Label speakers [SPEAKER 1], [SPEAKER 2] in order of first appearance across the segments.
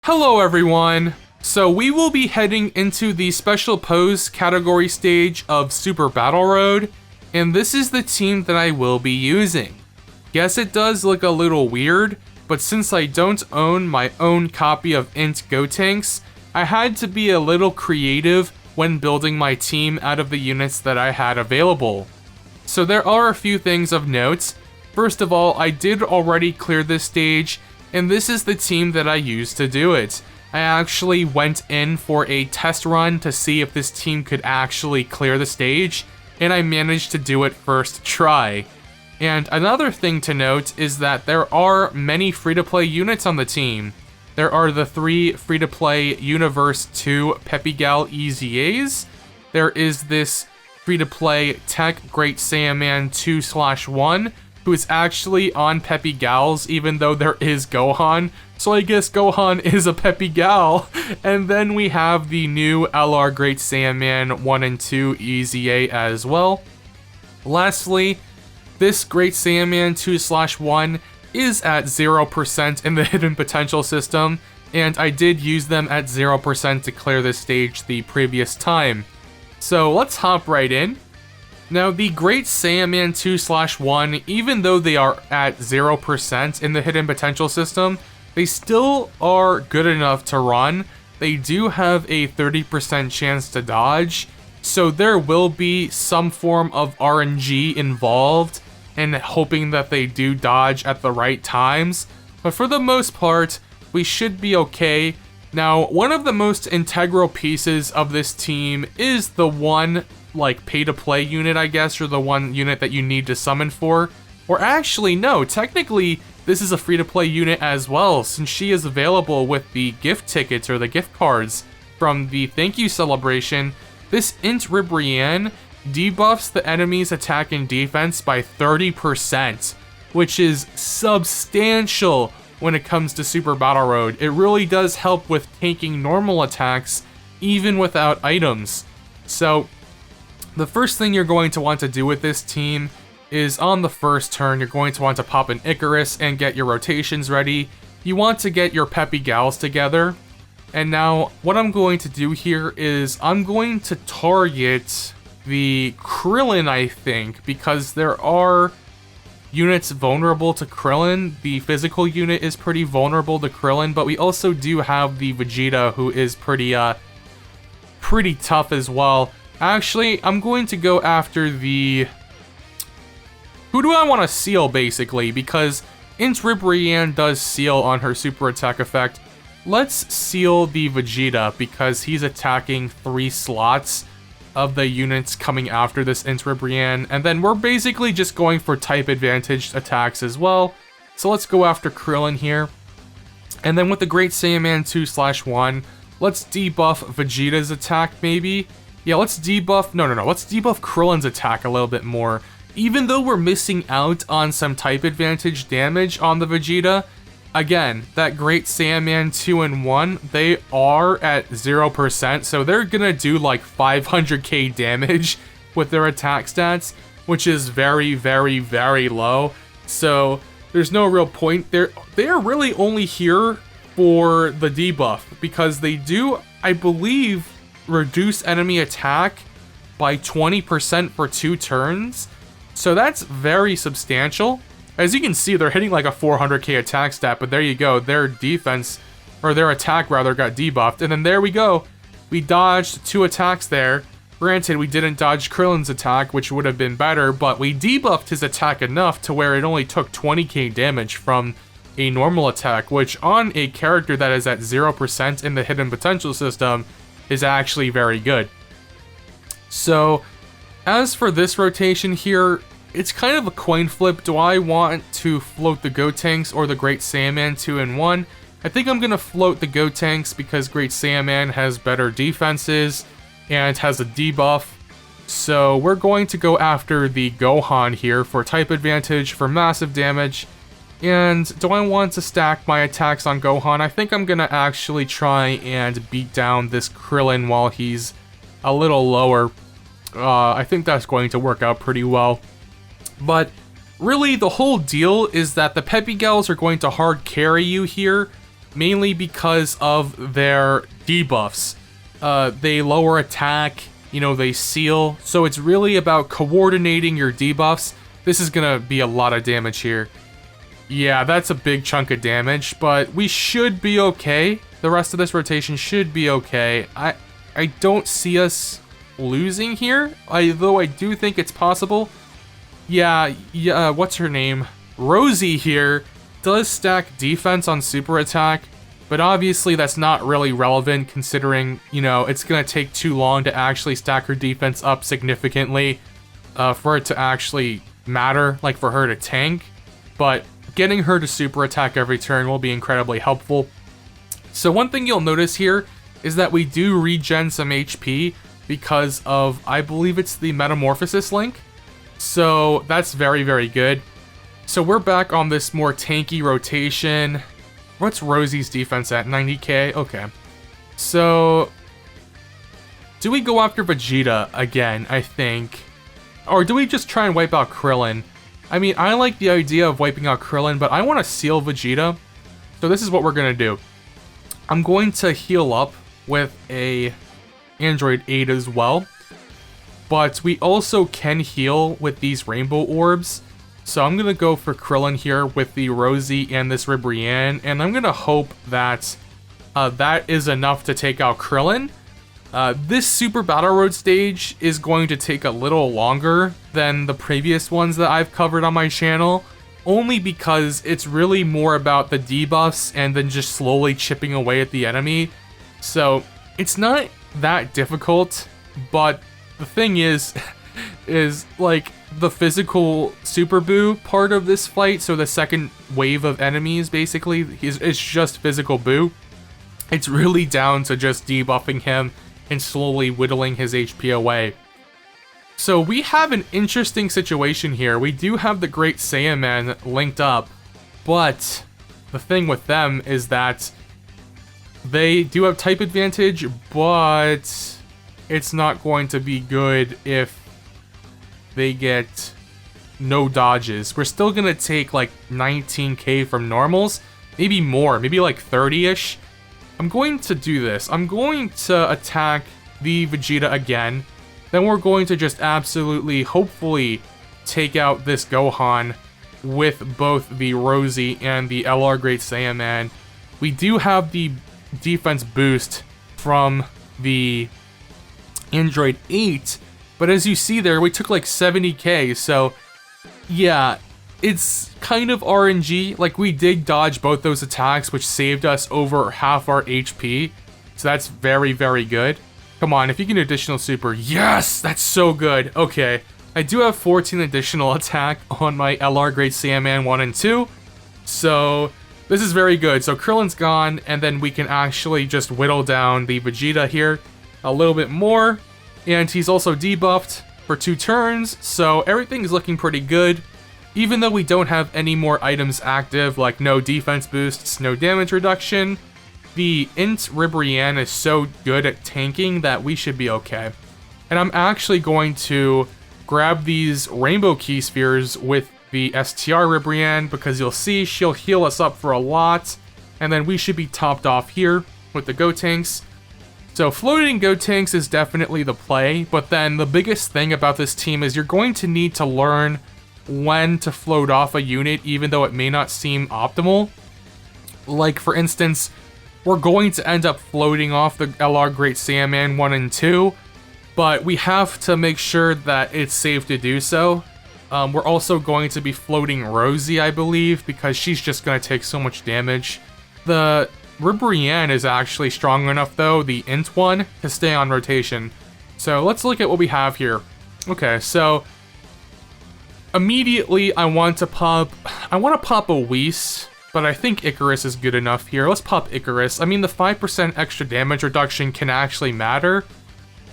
[SPEAKER 1] Hello everyone! So we will be heading into the special pose category stage of Super Battle Road, and this is the team that I will be using. Yes, it does look a little weird, but since I don't own my own copy of Int Gotenks, I had to be a little creative when building my team out of the units that I had available. So there are a few things of note. First of all, I did already clear this stage, and this is the team that I used to do it. I actually went in for a test run to see if this team could actually clear the stage, and I managed to do it first try. And another thing to note is that there are many free-to-play units on the team. There are the 3 free-to-play Universe 2 Pepigal EZAs. There is this free-to-play Tech Great Saiyaman 2/1, who is actually on Pepigals, even though there is Gohan. So I guess Gohan is a Pepigal. And then we have the new LR Great Saiyaman 1 and 2 EZA as well. Lastly, this Great Saiyaman 2/1 is at 0% in the Hidden Potential system, and I did use them at 0% to clear this stage the previous time. So let's hop right in. Now, the Great Saiyaman 2/1, even though they are at 0% in the Hidden Potential system, they still are good enough to run. They do have a 30% chance to dodge, so there will be some form of RNG involved and hoping that they do dodge at the right times. But for the most part, we should be okay. Now, one of the most integral pieces of this team is the one pay-to-play unit, I guess, or the one unit that you need to summon for. Or actually, no, technically, this is a free-to-play unit as well, since she is available with the gift tickets or the gift cards from the thank you celebration. This Int Ribrianne debuffs the enemy's attack and defense by 30%, which is substantial when it comes to Super Battle Road. It really does help with tanking normal attacks, even without items. So, the first thing you're going to want to do with this team is on the first turn, you're going to want to pop an Icarus and get your rotations ready. You want to get your Pepigals together. And now, what I'm going to do here is I'm going to target the Krillin, I think, because there are units vulnerable to Krillin. The physical unit is pretty vulnerable to Krillin, but we also do have the Vegeta, who is pretty tough as well. Actually, I'm going to go after the... Who do I want to seal, basically? Because Int Ribrianne does seal on her super attack effect. Let's seal the Vegeta, because he's attacking 3 slots of the units coming after this Int Ribrianne. And then we're basically just going for type advantaged attacks as well. So let's go after Krillin here. And then with the Great Saiyaman 2/1, let's debuff Vegeta's attack, maybe. Yeah, let's debuff... No. Let's debuff Krillin's attack a little bit more. Even though we're missing out on some type advantage damage on the Vegeta, again, that Great Saiyaman 2 and 1, they are at 0%, so they're gonna do like 500k damage with their attack stats, which is very, very, very low. So there's no real point. They are really only here for the debuff, because they do, I believe, reduce enemy attack by 20% for 2 turns. So that's very substantial. As you can see, they're hitting like a 400k attack stat, but there you go. Their defense, or their attack rather, got debuffed. And then there we go. We dodged 2 attacks there. Granted, we didn't dodge Krillin's attack, which would have been better, but we debuffed his attack enough to where it only took 20k damage from a normal attack, which on a character that is at 0% in the Hidden Potential system is actually very good. So, as for this rotation here, it's kind of a coin flip. Do I want to float the Gotenks or the Great Saiyaman 2 and 1? I think I'm going to float the Gotenks because Great Saiyaman has better defenses and has a debuff. So we're going to go after the Gohan here for type advantage, for massive damage. And do I want to stack my attacks on Gohan? I think I'm going to actually try and beat down this Krillin while he's a little lower. I think that's going to work out pretty well. But really, the whole deal is that the Pepigals are going to hard carry you here. mainly because of their debuffs. They lower attack, they seal, so it's really about coordinating your debuffs. This is gonna be a lot of damage here. Yeah, that's a big chunk of damage, but we should be okay. The rest of this rotation should be okay. I don't see us losing here, though I do think it's possible. Yeah, what's her name? Rosie here does stack defense on super attack, but obviously that's not really relevant considering, it's gonna take too long to actually stack her defense up significantly for it to actually matter, like for her to tank. But getting her to super attack every turn will be incredibly helpful. So one thing you'll notice here is that we do regen some HP because of, I believe it's the Metamorphosis link. So that's very, very good. So we're back on this more tanky rotation. What's Rosie's defense at? 90k? Okay. So do we go after Vegeta again, I think? Or do we just try and wipe out Krillin? I mean, I like the idea of wiping out Krillin, but I want to seal Vegeta. So this is what we're going to do. I'm going to heal up with a Android 8 as well. But we also can heal with these rainbow orbs. So I'm going to go for Krillin here with the Rosie and this Ribrianne. And I'm going to hope that that is enough to take out Krillin. This Super Battle Road stage is going to take a little longer than the previous ones that I've covered on my channel. Only because it's really more about the debuffs and then just slowly chipping away at the enemy. So it's not that difficult, but the thing is like the physical Super Boo part of this fight, so the second wave of enemies basically, it's just physical Boo. It's really down to just debuffing him and slowly whittling his HP away. So we have an interesting situation here. We do have the Great Saiyaman linked up, but the thing with them is that they do have type advantage, but it's not going to be good if they get no dodges. We're still gonna take like 19k from normals, maybe more, maybe like 30-ish. I'm going to do this. I'm going to attack the Vegeta again. Then we're going to just absolutely, hopefully, take out this Gohan with both the Rosie and the LR Great Saiyaman. We do have the defense boost from the Android 8, but as you see there, we took like 70k, so yeah, it's kind of RNG. Like, we did dodge both those attacks, which saved us over half our HP, so that's very, very good. Come on, if you can additional super, yes, that's so good. Okay, I do have 14 additional attack on my LR Great Saiyaman 1 and 2, so this is very good. So Krillin's gone, and then we can actually just whittle down the Vegeta here a little bit more, and he's also debuffed for 2 turns, so everything is looking pretty good. Even though we don't have any more items active, like no defense boosts, no damage reduction, the Int Ribrianne is so good at tanking that we should be okay. And I'm actually going to grab these Rainbow Key Spheres with the STR Ribrianne, because you'll see she'll heal us up for a lot, and then we should be topped off here with the Gotenks. So floating Gotenks is definitely the play, but then the biggest thing about this team is you're going to need to learn when to float off a unit, even though it may not seem optimal. Like, for instance, we're going to end up floating off the LR Great Saiyaman 1 and 2, but we have to make sure that it's safe to do so. We're also going to be floating Rosie, I believe, because she's just going to take so much damage. The Ribrianne is actually strong enough, though, the Int one, to stay on rotation. So let's look at what we have here. Okay, so immediately I want to pop a Whis, but I think Icarus is good enough here. Let's pop Icarus. I mean, the 5% extra damage reduction can actually matter,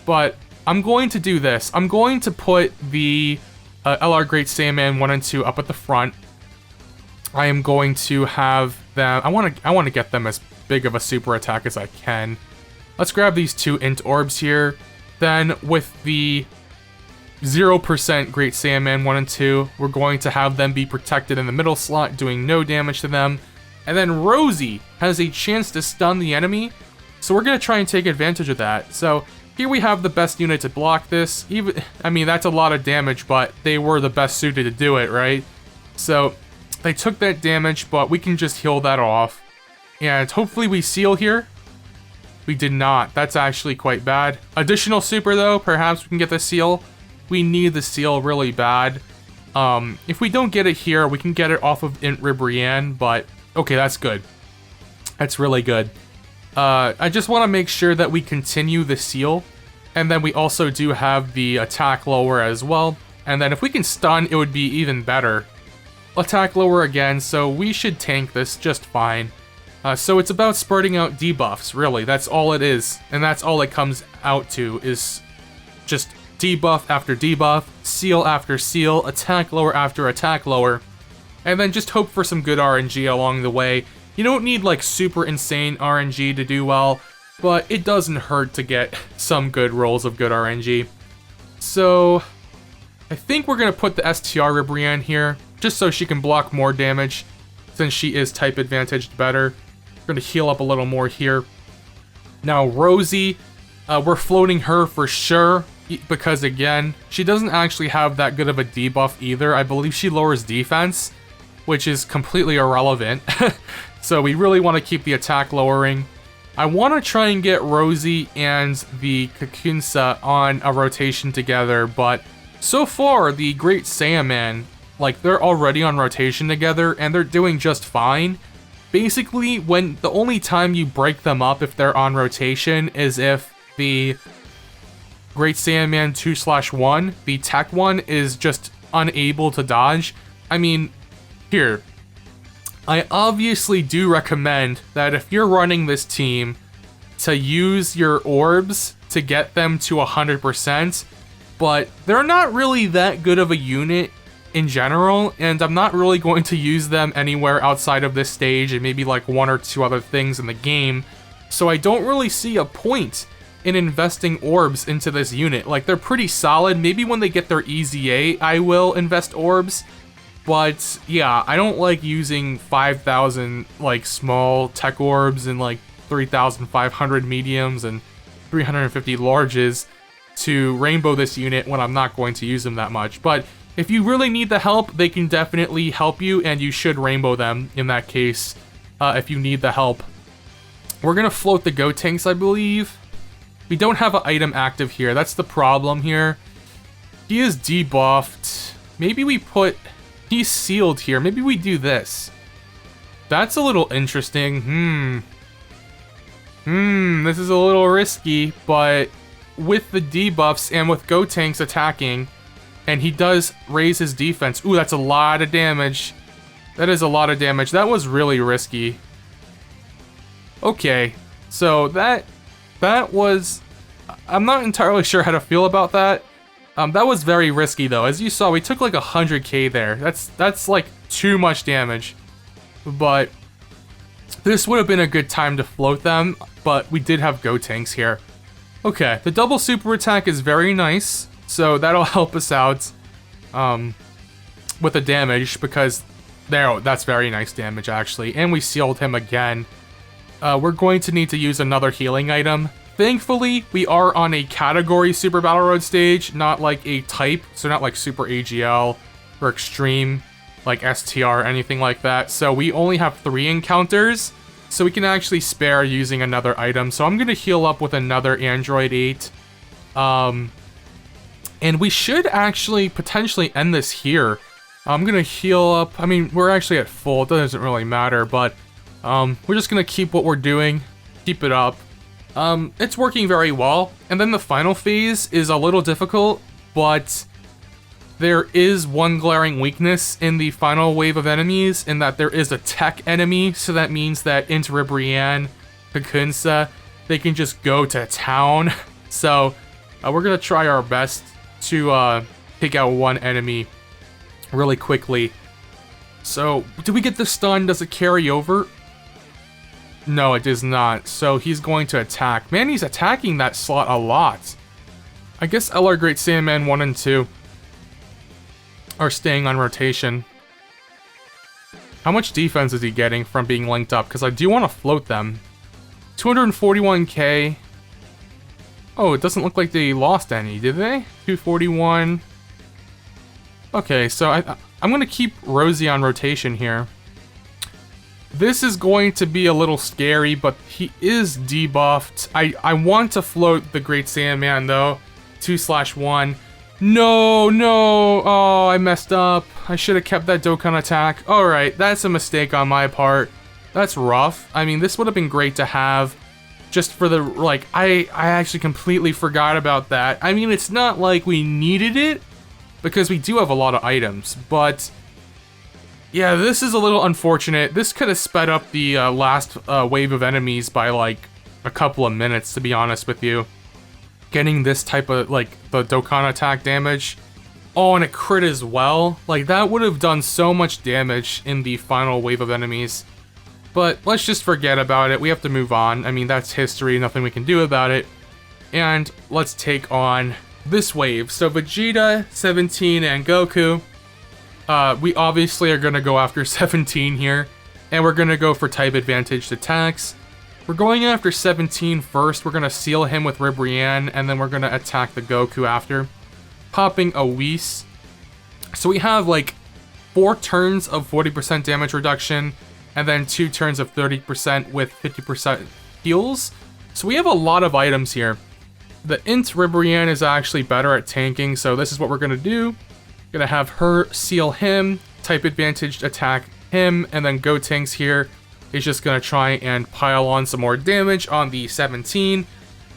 [SPEAKER 1] but I'm going to do this. I'm going to put the LR Great Saiyaman 1 and 2 up at the front. I am going to have them, I want to get them as big of a super attack as I can. Let's grab these 2 Int Orbs here. Then with the 0% Great Saiyaman 1 and 2, we're going to have them be protected in the middle slot, doing no damage to them. And then Rosie has a chance to stun the enemy, so we're going to try and take advantage of that. So here we have the best unit to block this. I mean, that's a lot of damage, but they were the best suited to do it, right? So they took that damage, but we can just heal that off. And hopefully we seal here. We did not. That's actually quite bad. Additional super though, perhaps we can get the seal. We need the seal really bad. If we don't get it here, we can get it off of Int Ribrianne, but okay, that's good. That's really good. I just want to make sure that we continue the seal, and then we also do have the attack lower as well. And then if we can stun, it would be even better. Attack lower again, so we should tank this just fine. So it's about spreading out debuffs, really. That's all it is. And that's all it comes out to, is just debuff after debuff, seal after seal, attack lower after attack lower. And then just hope for some good RNG along the way. You don't need like super insane RNG to do well, but it doesn't hurt to get some good rolls of good RNG. So I think we're going to put the STR Ribrianne here, just so she can block more damage, since she is type advantaged better. We're going to heal up a little more here. Now Rosie, we're floating her for sure, because again, she doesn't actually have that good of a debuff either. I believe she lowers defense, which is completely irrelevant. So we really want to keep the attack lowering. I want to try and get Rosie and the Kakunsa on a rotation together, but so far the Great Saiyaman, like, they're already on rotation together and they're doing just fine. Basically, when the only time you break them up if they're on rotation is if the Great Saiyaman 2/1, the tech one, is just unable to dodge. I mean, here, I obviously do recommend that if you're running this team, to use your orbs to get them to 100%, but they're not really that good of a unit in general, and I'm not really going to use them anywhere outside of this stage and maybe like one or two other things in the game, so I don't really see a point in investing orbs into this unit. Like, they're pretty solid. Maybe when they get their EZA, I will invest orbs, but yeah, I don't like using 5,000 like small tech orbs and like 3,500 mediums and 350 larges to rainbow this unit when I'm not going to use them that much. But if you really need the help, they can definitely help you, and you should rainbow them in that case if you need the help. We're going to float the Gotenks, I believe. We don't have an item active here. That's the problem here. He is debuffed. Maybe we put... He's sealed here. Maybe we do this. That's a little interesting. This is a little risky, but with the debuffs and with Gotenks attacking, and he does raise his defense. Ooh, that's a lot of damage. That is a lot of damage. That was really risky. Okay, so that was... I'm not entirely sure how to feel about that. That was very risky though. As you saw, we took like 100k there. That's like too much damage. But this would have been a good time to float them, but we did have Gotenks here. Okay, the double super attack is very nice, so that'll help us out with the damage, because that's very nice damage actually. And we sealed him again. We're going to need to use another healing item. Thankfully, we are on a category Super Battle Road stage, not like a type, so not like Super AGL or Extreme, like STR, anything like that. So we only have 3 encounters, so we can actually spare using another item. So I'm going to heal up with another Android 8. And we should actually potentially end this here. I'm going to heal up. I mean, we're actually at full. It doesn't really matter, but we're just going to keep what we're doing, keep it up. It's working very well, and then the final phase is a little difficult, but there is one glaring weakness in the final wave of enemies, in that there is a tech enemy, so that means that into Ribrianne, Kakunsa, they can just go to town. So we're gonna try our best to take out one enemy really quickly. So, do we get the stun? Does it carry over? No, it does not. So he's going to attack. Man, he's attacking that slot a lot. I guess LR Great Saiyaman 1 and 2 are staying on rotation. How much defense is he getting from being linked up? Because I do want to float them. 241k. Oh, it doesn't look like they lost any, did they? 241. Okay, so I'm going to keep Rosie on rotation here. This is going to be a little scary, but he is debuffed. I want to float the Great Sandman, though. 2/1. No, no. Oh, I messed up. I should have kept that Dokkan attack. Alright, that's a mistake on my part. That's rough. I mean, this would have been great to have. Just for the, like, I actually completely forgot about that. I mean, it's not like we needed it, because we do have a lot of items, but yeah, this is a little unfortunate. This could have sped up the last wave of enemies by like a couple of minutes, to be honest with you. Getting this type of, like, the Dokkan attack damage. Oh, and a crit as well. Like, that would have done so much damage in the final wave of enemies. But let's just forget about it. We have to move on. I mean, that's history, nothing we can do about it. And let's take on this wave. So Vegeta, 17, and Goku. We obviously are going to go after 17 here. And we're going to go for type advantaged attacks. We're going after 17 first. We're going to seal him with Ribrianne, and then we're going to attack the Goku after. Popping a Whis. So we have like 4 turns of 40% damage reduction, and then 2 turns of 30% with 50% heals. So we have a lot of items here. The Int Ribrianne is actually better at tanking, so this is what we're going to do. Going to have her seal him, type advantaged attack him, and then Gotenks here is just going to try and pile on some more damage on the 17.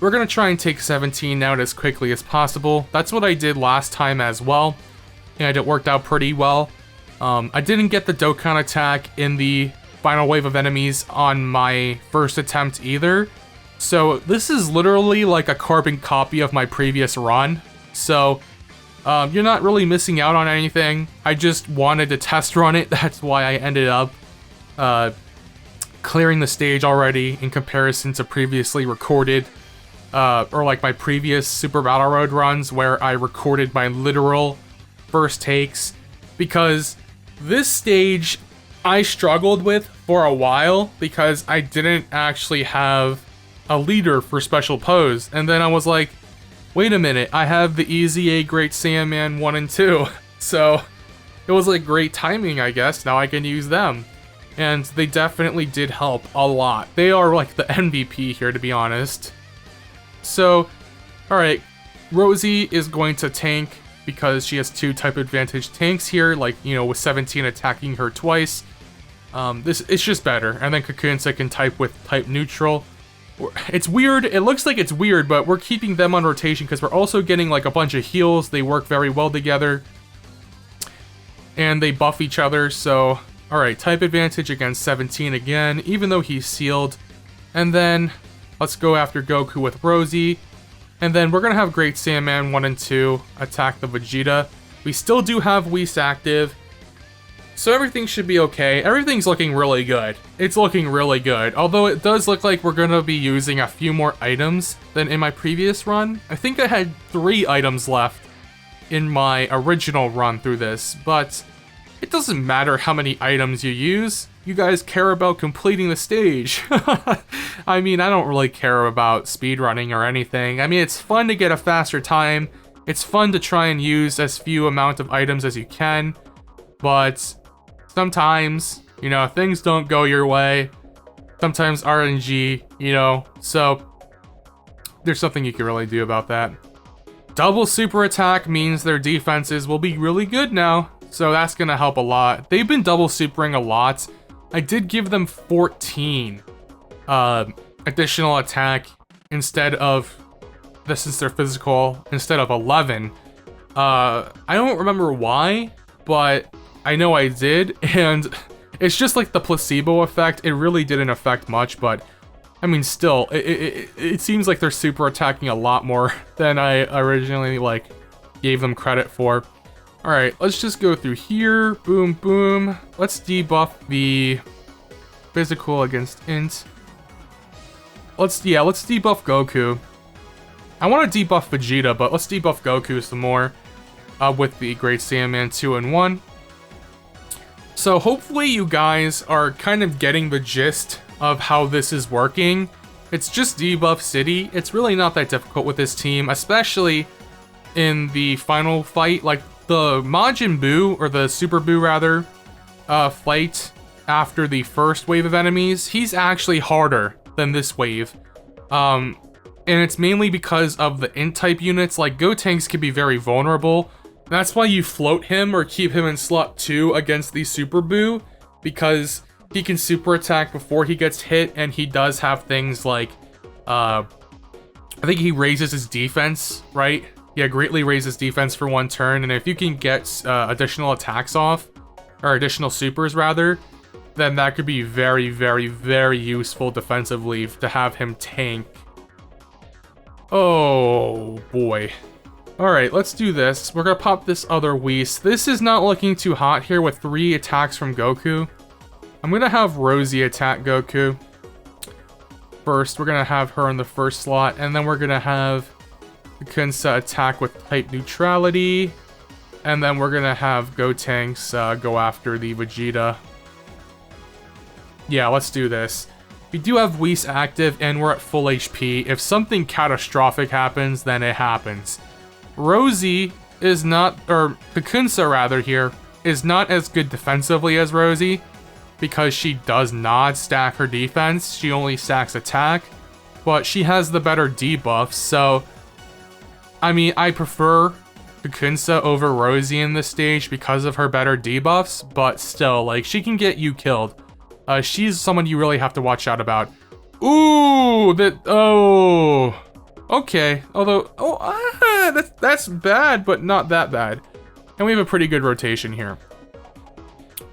[SPEAKER 1] We're going to try and take 17 out as quickly as possible. That's what I did last time as well, and it worked out pretty well. I didn't get the Dokkan attack in the final wave of enemies on my first attempt either. So this is literally like a carbon copy of my previous run. So you're not really missing out on anything. I just wanted to test run it. That's why I ended up clearing the stage already in comparison to previously recorded, or like my previous Super Battle Road runs where I recorded my literal first takes. Because this stage I struggled with for a while because I didn't actually have a leader for special pose, and then I was like, wait a minute, I have the EZA Great Saiyaman 1 and 2, so it was like great timing, I guess. Now I can use them, and they definitely did help a lot. They are like the MVP here, to be honest. So, alright, Rosie is going to tank because she has 2 type advantage tanks here, like, you know, with 17 attacking her twice. It's just better, and then Kakunsa can type with type neutral. It's weird, it looks like it's weird, but we're keeping them on rotation because we're also getting like a bunch of heals. They work very well together, and they buff each other. So, alright, type advantage against 17 again, even though he's sealed. And then, let's go after Goku with Rosie. And then we're gonna have Great Saiyaman 1 and 2 attack the Vegeta. We still do have Whis active, so everything should be okay. Everything's looking really good. It's looking really good. Although it does look like we're gonna be using a few more items than in my previous run. I think I had 3 items left in my original run through this, but it doesn't matter how many items you use. You guys care about completing the stage. I mean, I don't really care about speedrunning or anything. I mean, it's fun to get a faster time. It's fun to try and use as few amount of items as you can, but sometimes, you know, things don't go your way. Sometimes RNG, you know, so there's nothing you can really do about that. Double super attack means their defenses will be really good now, so that's gonna help a lot. They've been double supering a lot. I did give them 14 additional attack instead of, this is their physical, instead of 11. I don't remember why, but I know I did, and it's just like the placebo effect. It really didn't affect much, but I mean, still, it seems like they're super attacking a lot more than I originally like gave them credit for. All right, let's just go through here. Boom, boom. Let's debuff the physical against int. Let's debuff Goku. I want to debuff Vegeta, but let's debuff Goku some more with the Great Saiyaman 2 and 1. So hopefully you guys are kind of getting the gist of how this is working. It's just debuff city. It's really not that difficult with this team, especially in the final fight. Like the Majin Buu, or the Super Buu rather, fight after the first wave of enemies, he's actually harder than this wave. And it's mainly because of the int type units. Like Gotenks can be very vulnerable. That's why you float him or keep him in slot 2 against the Super Buu, because he can super attack before he gets hit, and he does have things like, I think he raises his defense, right? Yeah, greatly raises defense for 1 turn, and if you can get additional attacks off, or additional supers rather, then that could be very, very, very useful defensively to have him tank. Oh boy. Alright, let's do this. We're gonna pop this other Whis. This is not looking too hot here with 3 attacks from Goku. I'm gonna have Rosie attack Goku. First, we're gonna have her in the first slot, and then we're gonna have Kunsa attack with type neutrality. And then we're gonna have Gotenks go after the Vegeta. Yeah, let's do this. We do have Whis active, and we're at full HP. If something catastrophic happens, then it happens. Rosie is not, or Kunsa rather here, is not as good defensively as Rosie, because she does not stack her defense. She only stacks attack, but she has the better debuffs. So, I mean, I prefer Kunsa over Rosie in this stage because of her better debuffs, but still, like, she can get you killed. She's someone you really have to watch out about. Ooh, okay. Although, that's bad, but not that bad. And we have a pretty good rotation here.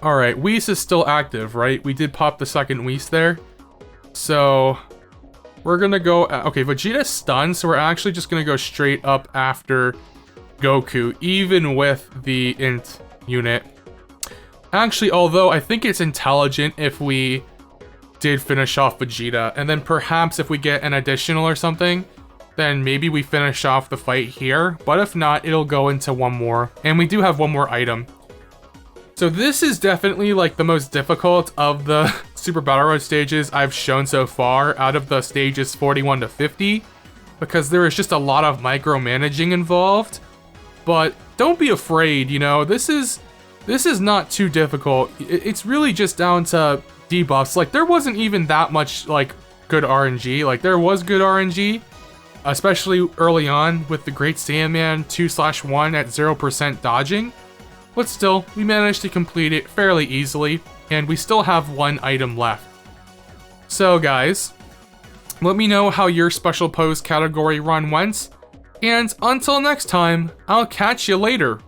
[SPEAKER 1] Alright, Whis is still active, right? We did pop the second Whis there. So, we're gonna go, okay, Vegeta's stunned, so we're actually just gonna go straight up after Goku, even with the int unit. Actually, although I think it's intelligent if we did finish off Vegeta, and then perhaps if we get an additional or something, then maybe we finish off the fight here. But if not, it'll go into one more, and we do have one more item. So this is definitely like the most difficult of the Super Battle Road stages I've shown so far out of the stages 41 to 50, because there is just a lot of micromanaging involved. But don't be afraid, you know, this is not too difficult. It's really just down to debuffs. Like, there wasn't even that much, like, good RNG. Like, there was good RNG, especially early on with the Great Saiyaman 2/1 at 0% dodging. But still, we managed to complete it fairly easily, and we still have 1 item left. So, guys, let me know how your special pose category run went, and until next time, I'll catch you later.